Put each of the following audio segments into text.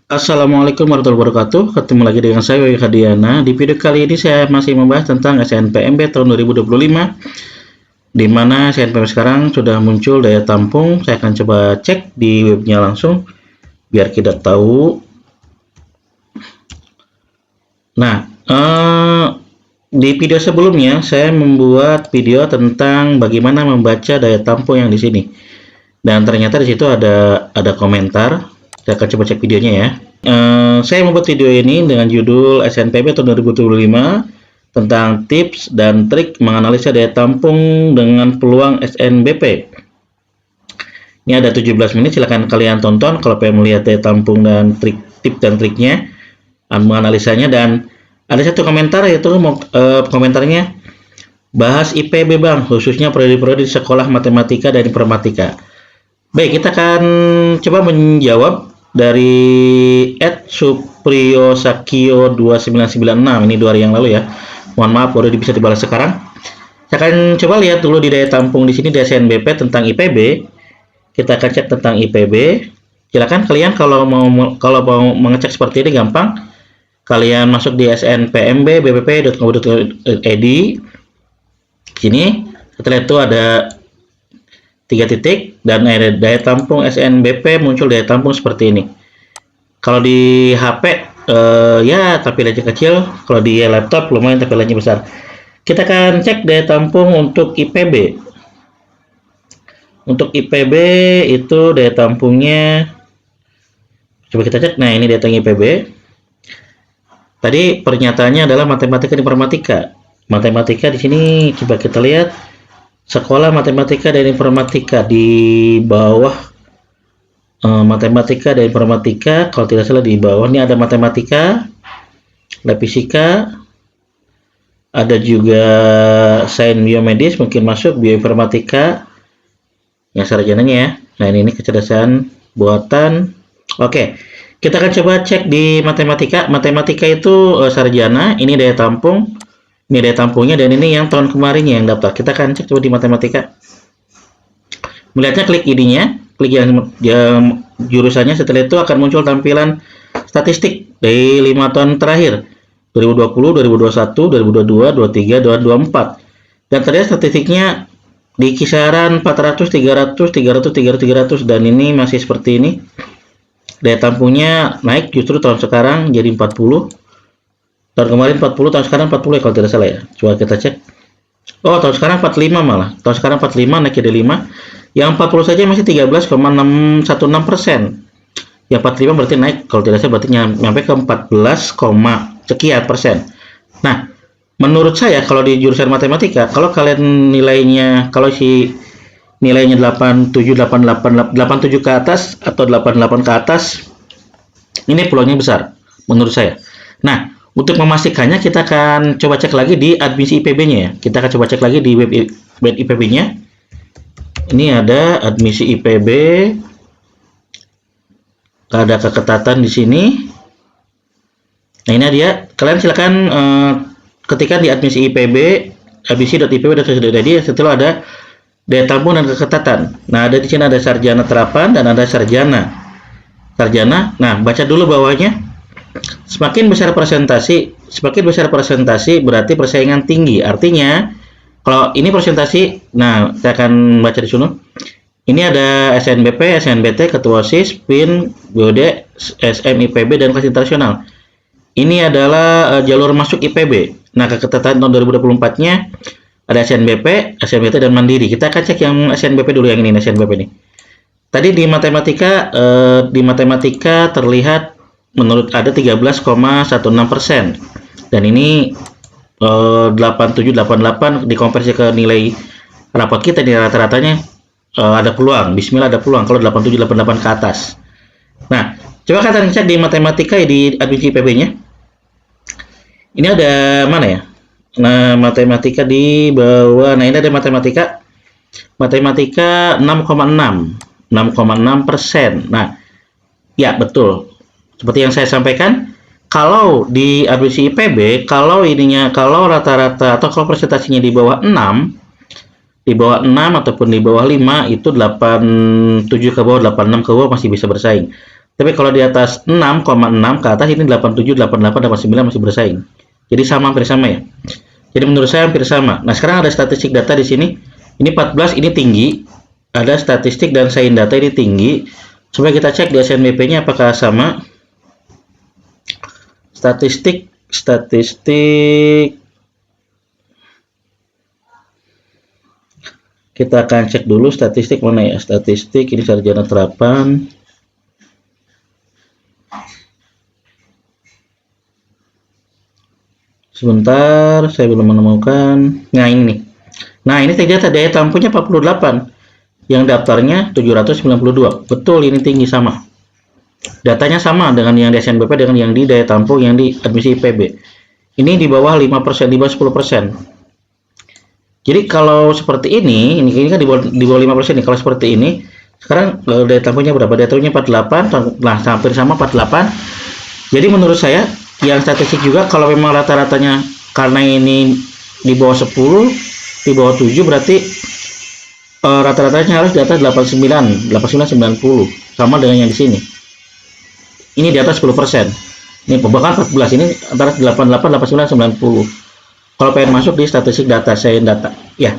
Assalamualaikum warahmatullahi wabarakatuh. Ketemu lagi dengan saya Wayu Hadiana. Di video kali ini saya masih membahas tentang SNPMB tahun 2025, di mana SNPMB sekarang sudah muncul daya tampung. Saya akan coba cek di webnya langsung biar kita tahu. Nah, di video sebelumnya saya membuat video tentang bagaimana membaca daya tampung yang di sini. Dan ternyata di situ ada komentar. Saya akan coba cek videonya ya. Saya membuat video ini dengan judul SNPB tahun 2025 tentang tips dan trik menganalisa daya tampung dengan peluang SNBP. Ini ada 17 menit, silahkan kalian tonton kalau pengen melihat daya tampung dan tips dan triknya, menganalisanya. Dan ada satu komentar, yaitu komentarnya, bahas IPB bang, khususnya prodi-prodi di sekolah matematika dan informatika. Baik, kita akan coba menjawab dari @supriyosakio2996. Ini 2 hari yang lalu ya. Mohon maaf baru bisa dibalas sekarang. Saya akan coba lihat dulu di daya tampung di sini di SNBP tentang IPB. Kita akan cek tentang IPB. Silakan kalian kalau mau mengecek seperti ini gampang. Kalian masuk di snpmb.bpp.go.id. Sini, setelah itu ada 3 titik dan daya tampung SNBP muncul daya tampung seperti ini. Kalau di HP ya tampilannya kecil, kalau di laptop lumayan tampilannya besar. Kita akan cek daya tampung untuk IPB. Untuk IPB itu daya tampungnya, coba kita cek. Nah, ini daya tampung IPB. Tadi pernyataannya adalah matematika dan informatika. Matematika di sini coba kita lihat. Sekolah Matematika dan Informatika di bawah, Matematika dan Informatika, kalau tidak salah di bawah ini ada Matematika, ada Fisika, ada juga Sains Biomedis, mungkin masuk Bioinformatika, yang sarjananya ya. Nah, ini kecerdasan buatan. Oke, kita akan coba cek di Matematika. Matematika itu sarjana, ini daya tampung. Ini daya tampungnya, dan ini yang tahun kemarinnya yang daftar. Kita akan cek coba di matematika. Melihatnya klik ID-nya, klik yang jurusannya, setelah itu akan muncul tampilan statistik dari 5 tahun terakhir. 2020, 2021, 2022, 2023, dan 2024. Dan terlihat statistiknya di kisaran 400, 300, 300, 300, 300, dan ini masih seperti ini. Daya tampungnya naik justru tahun sekarang jadi 40. Tahun kemarin 40, tahun sekarang 40 ya kalau tidak salah ya. Coba kita cek. Oh, tahun sekarang 45 malah. Tahun sekarang 45 naik jadi 5. Yang 40 saja masih 13,616%. Yang 45 berarti naik, kalau tidak salah berarti nyampe ke 14, sekian persen. Nah, menurut saya kalau di jurusan matematika, kalau kalian nilainya, kalau si nilainya 87, 88, 87 ke atas atau 88 ke atas, ini peluangnya besar menurut saya. Nah, untuk memastikannya kita akan coba cek lagi di admisi IPB-nya ya. Kita akan coba cek lagi di web IPB-nya. Ini ada admisi IPB. Ada keketatan di sini. Nah, ini dia. Kalian silakan ketikkan di admisi IPB, admisi.ipb.go.id, setelah ada daya tampung dan keketatan. Nah, ada di sini ada sarjana terapan dan ada sarjana. Nah, baca dulu bawahnya. Semakin besar presentasi berarti persaingan tinggi. Artinya, kalau ini presentasi, nah saya akan baca di sini. Ini ada SNBP, SNBT, Ketua OSIS, PIN, BOD, SMIPB, dan kelas internasional. Ini adalah jalur masuk IPB. Nah, keketatan tahun 2024-nya ada SNBP, SNBT, dan Mandiri. Kita akan cek yang SNBP dulu, yang ini SNBP ini. Tadi di matematika terlihat menurut ada 13,16%, dan ini 87, 88 dikonversi ke nilai rapot kita, di rata-ratanya ada peluang. Bismillah ada peluang kalau 87, 88 ke atas. Nah, coba kalian cek di matematika di admisi IPB-nya. Ini ada mana ya? Nah, matematika di bawah. Nah, ini ada matematika 6,6%. Nah, ya betul. Seperti yang saya sampaikan, kalau di admisi IPB, kalau rata-rata atau kalau presentasinya di bawah 6, ataupun di bawah 5, itu 87 ke bawah, 86 ke bawah masih bisa bersaing. Tapi kalau di atas 6,6 ke atas ini 87, 88, 89 masih bersaing. Jadi hampir sama ya. Jadi menurut saya hampir sama. Nah, sekarang ada statistik data di sini. Ini 14, ini tinggi. Ada statistik dan sign data ini tinggi. Coba kita cek di SNBP-nya apakah sama. Statistik kita akan cek dulu statistik mana ya. Statistik ini sarjana terapan. Sebentar, saya belum menemukan. Nah, ini nih. Nah, ini ternyata daya tampungnya 48. Yang daftarnya 792. Betul, ini tinggi sama. Datanya sama dengan yang di SNBP dengan yang di daya tampung yang di admisi IPB. Ini di bawah 5%, di bawah 10%. Jadi kalau seperti ini kan di bawah 5% nih. Kalau seperti ini, sekarang daya tampungnya berapa? Daya tampungnya 48, nah hampir sama 48. Jadi menurut saya yang statistik juga kalau memang rata-ratanya karena ini di bawah 10, di bawah 7 berarti rata-ratanya harus di atas 89, 90 sama dengan yang di sini. Ini di atas 10%. Ini bahkan 14 ini antara 88, 89, 90. Kalau pengen masuk di statistik data, saya data. Ya.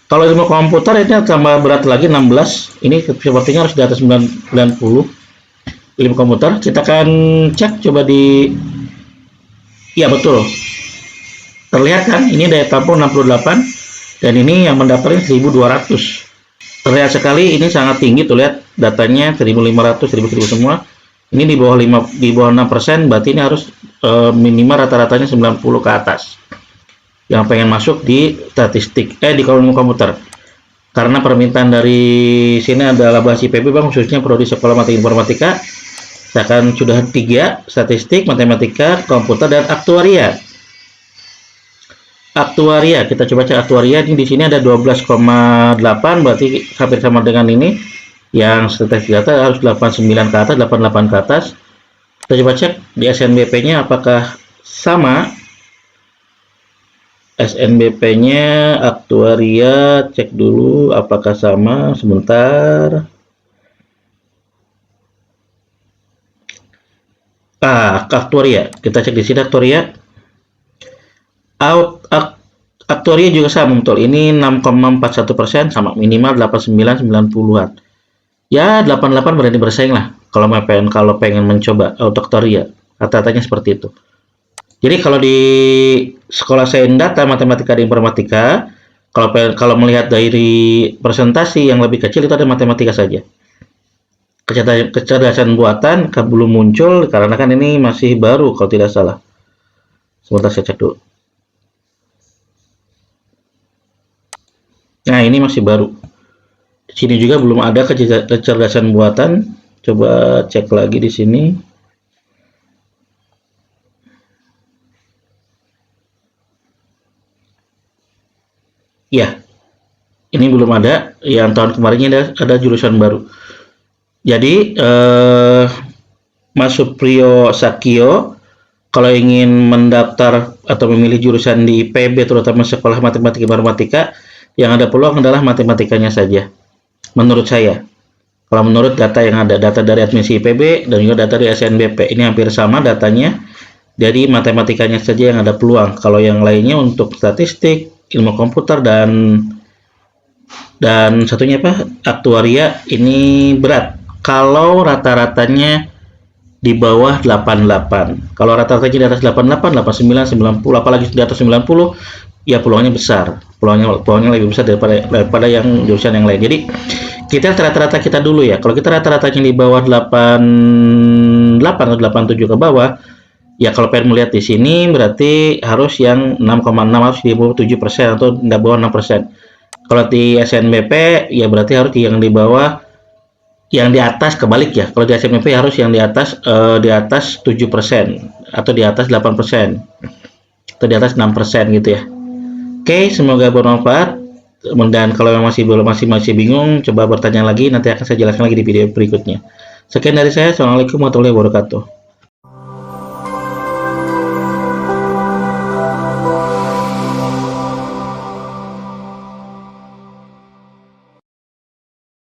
Kalau ilmu komputer ini tambah berat lagi 16. Ini sepertinya harus di atas 90. Ilmu komputer kita akan cek coba di. Ya betul. Terlihat kan ini daya tampung 68 dan ini yang mendaftarnya 1200. Terlihat sekali ini sangat tinggi tuh, lihat datanya 1500, 1000 semua. Ini di bawah 6%, berarti ini harus minimal rata-ratanya 90 ke atas. Yang pengen masuk di statistik di ilmu komputer. Karena permintaan dari sini adalah bahas IPB Bang, khususnya prodi sekolah matematika informatika. Misalkan sudah 3, statistik, matematika, komputer, dan aktuaria. Aktuaria, kita coba cek aktuaria. Ini di sini ada 12,8, berarti hampir sama dengan ini. Yang statistik data harus 89 ke atas, 88 ke atas. Kita coba cek di SNBP-nya apakah sama. SNBP-nya aktuaria, cek dulu apakah sama. Sebentar. Aktuaria, kita cek di sini aktuaria. Aktuaria juga sama betul. Ini 6,41% sama, minimal 89 90-an. Ya 88 berani bersaing lah kalau pengen mencoba aktuaria. Rata-ratanya seperti itu. Jadi kalau di sekolah sains data, matematika dan informatika, kalau melihat dari presentasi yang lebih kecil itu ada matematika saja. Kecerdasan buatan belum muncul karena kan ini masih baru kalau tidak salah. Sebentar saya cek dulu. Nah, ini masih baru. Di sini juga belum ada kecerdasan buatan. Coba cek lagi di sini. Ya, ini belum ada. Yang tahun kemarinnya ada jurusan baru. Jadi Mas Supriyo Sakio kalau ingin mendaftar atau memilih jurusan di IPB terutama sekolah matematika informatika, yang ada peluang adalah matematikanya saja. Menurut saya. Kalau menurut data yang ada, data dari admisi IPB dan juga data dari SNBP, ini hampir sama datanya. Jadi matematikanya saja yang ada peluang. Kalau yang lainnya untuk statistik, ilmu komputer dan satunya apa? Aktuaria ini berat. Kalau rata-ratanya di bawah 88. Kalau rata-ratanya di atas 88, 89, 90, apalagi di atas 90, ya peluangnya besar. Peluangnya lebih besar daripada yang jurusan yang lain. Jadi kita rata-rata kita dulu ya. Kalau kita rata-ratanya di bawah 88 atau 87 ke bawah, ya kalau pengen melihat di sini berarti harus yang 6,6 harus di bawah 7% atau di bawah 6%. Kalau di SNBP ya berarti harus yang di bawah, yang di atas kebalik ya. Kalau di SNBP harus yang di atas 7% atau di atas 8% atau di atas 6% gitu ya. Oke, semoga bermanfaat. Dan kalau masih bingung, coba bertanya lagi, nanti akan saya jelaskan lagi di video berikutnya. Sekian dari saya. Assalamualaikum warahmatullahi wabarakatuh.